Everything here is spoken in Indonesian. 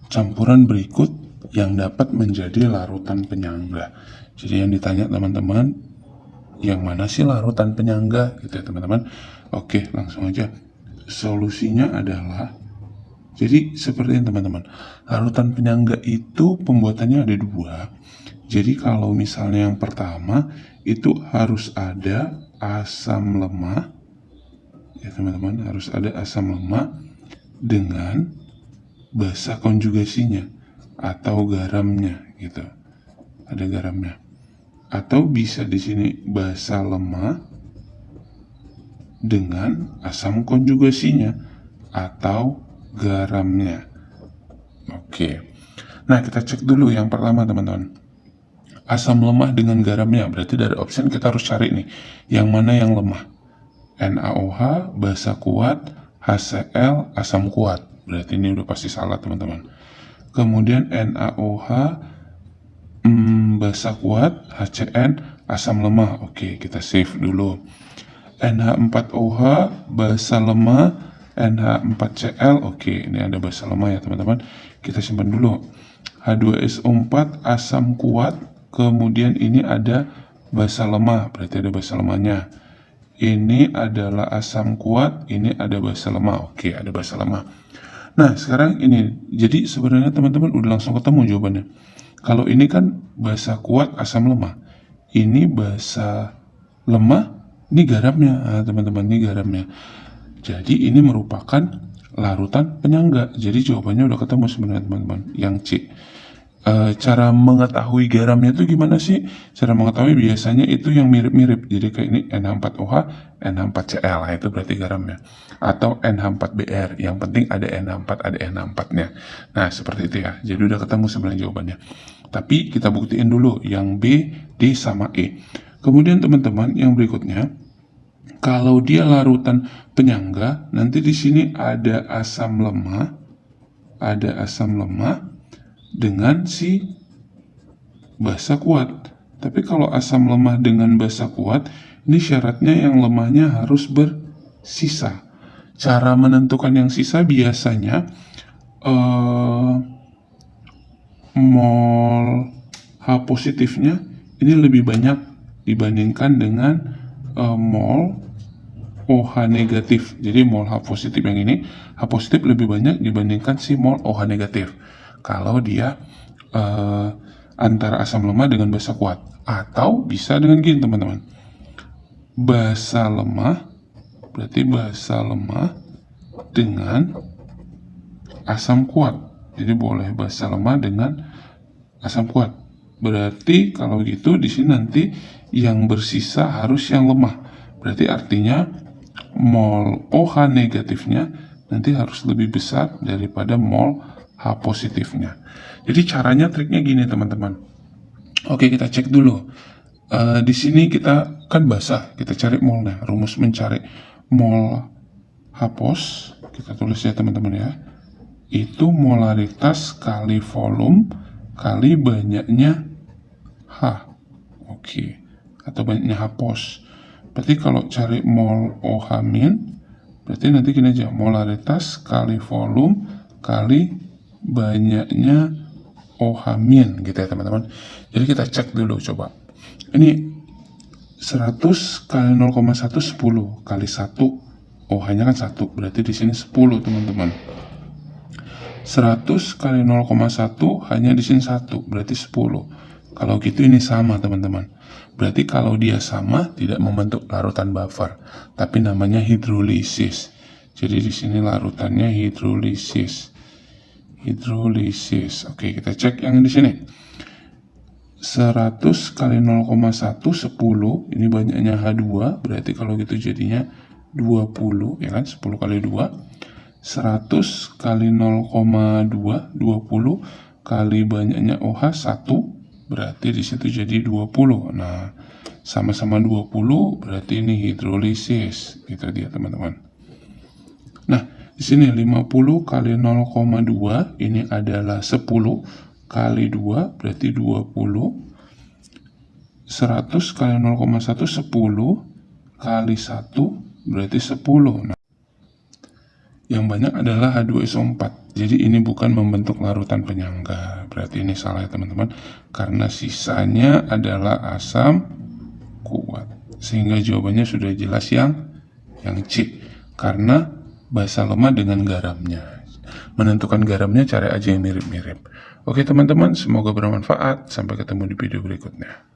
campuran berikut yang dapat menjadi larutan penyangga. Jadi yang ditanya teman-teman, yang mana sih larutan penyangga gitu ya teman-teman. Oke, langsung aja. Solusinya adalah, jadi seperti ini teman-teman, larutan penyangga itu pembuatannya ada dua. Jadi kalau misalnya yang pertama itu harus ada asam lemah, ya teman-teman, harus ada asam lemah dengan basa konjugasinya atau garamnya gitu. Ada garamnya. Atau bisa di sini basa lemah dengan asam konjugasinya atau garamnya. Oke. Nah, kita cek dulu yang pertama, teman-teman. Asam lemah dengan garamnya, berarti dari option kita harus cari nih, yang mana yang lemah. NaOH, basa kuat, HCl, asam kuat. Berarti ini udah pasti salah, teman-teman. Kemudian NaOH, basa kuat, HCN, asam lemah. Oke, kita save dulu. NH4OH, basa lemah, NH4Cl. Oke, ini ada basa lemah ya teman-teman. Kita simpan dulu. H2SO4, asam kuat. Kemudian ini ada basa lemah, berarti ada basa lemahnya. Ini adalah asam kuat, ini ada basa lemah. Oke, ada basa lemah. Nah, sekarang ini, jadi sebenarnya teman-teman udah langsung ketemu jawabannya. Kalau ini kan basa kuat, asam lemah. Ini basa lemah, ini garamnya. Nah, teman-teman, ini garamnya. Jadi ini merupakan larutan penyangga. Jadi jawabannya udah ketemu sebenarnya teman-teman, yang C. Cara mengetahui garamnya itu gimana sih? Cara mengetahui biasanya itu yang mirip-mirip. Jadi kayak ini NH4OH, NH4Cl, nah, itu berarti garamnya. Atau NH4Br, yang penting ada NH4, ada NH4-nya. Nah, seperti itu ya. Jadi udah ketemu sebenarnya jawabannya. Tapi kita buktiin dulu yang B, D, sama E. Kemudian teman-teman, yang berikutnya, kalau dia larutan penyangga, nanti di sini ada asam lemah, dengan si basa kuat. Tapi kalau asam lemah dengan basa kuat, ini syaratnya yang lemahnya harus bersisa. Cara menentukan yang sisa biasanya mol H positifnya ini lebih banyak dibandingkan dengan mol OH negatif. Jadi mol H positif yang ini, H positif lebih banyak dibandingkan si mol OH negatif. Kalau dia antara asam lemah dengan basa kuat. Atau bisa dengan gini teman-teman. Basa lemah, berarti basa lemah dengan asam kuat. Jadi boleh basa lemah dengan asam kuat. Berarti kalau gitu di sini nanti yang bersisa harus yang lemah. Berarti artinya mol OH negatifnya nanti harus lebih besar daripada mol H positifnya. Jadi caranya, triknya gini teman-teman. Oke, kita cek dulu. Di sini kita kan basah, kita cari molnya. Rumus mencari mol H pos, kita tulis ya teman-teman ya. Itu molaritas kali volume kali banyaknya H. Oke, atau banyaknya H pos. Berarti kalau cari mol OH min, berarti nanti gini aja, molaritas kali volume kali banyaknya OH min gitu ya teman-teman. Jadi kita cek dulu coba. Ini 100 kali 0,1 10 kali 1 OH-nya kan 1, berarti di sini 10 teman-teman. 100 kali 0,1 hanya di sini 1, berarti 10. Kalau gitu ini sama teman-teman. Berarti kalau dia sama tidak membentuk larutan buffer, tapi namanya hidrolisis. Jadi di sini larutannya hidrolisis. Oke, kita cek yang di sini. 100 kali 0,1 10, ini banyaknya H2, berarti kalau gitu jadinya 20 ya kan, 10 kali 2. 100 kali 0,2 20 kali banyaknya OH 1, berarti di situ jadi 20. Nah, sama-sama 20 berarti ini hidrolisis. Gitu dia teman-teman. Nah, di sini 50 kali 0,2 ini adalah 10 kali 2 berarti 20. 100 kali 0,1 10 kali 1 berarti 10. Nah, yang banyak adalah H2SO4. Jadi ini bukan membentuk larutan penyangga. Berarti ini salah ya teman-teman. Karena sisanya adalah asam kuat. Sehingga jawabannya sudah jelas yang C. Karena basa lemah dengan garamnya. Menentukan garamnya cari aja yang mirip-mirip. Oke teman-teman, semoga bermanfaat. Sampai ketemu di video berikutnya.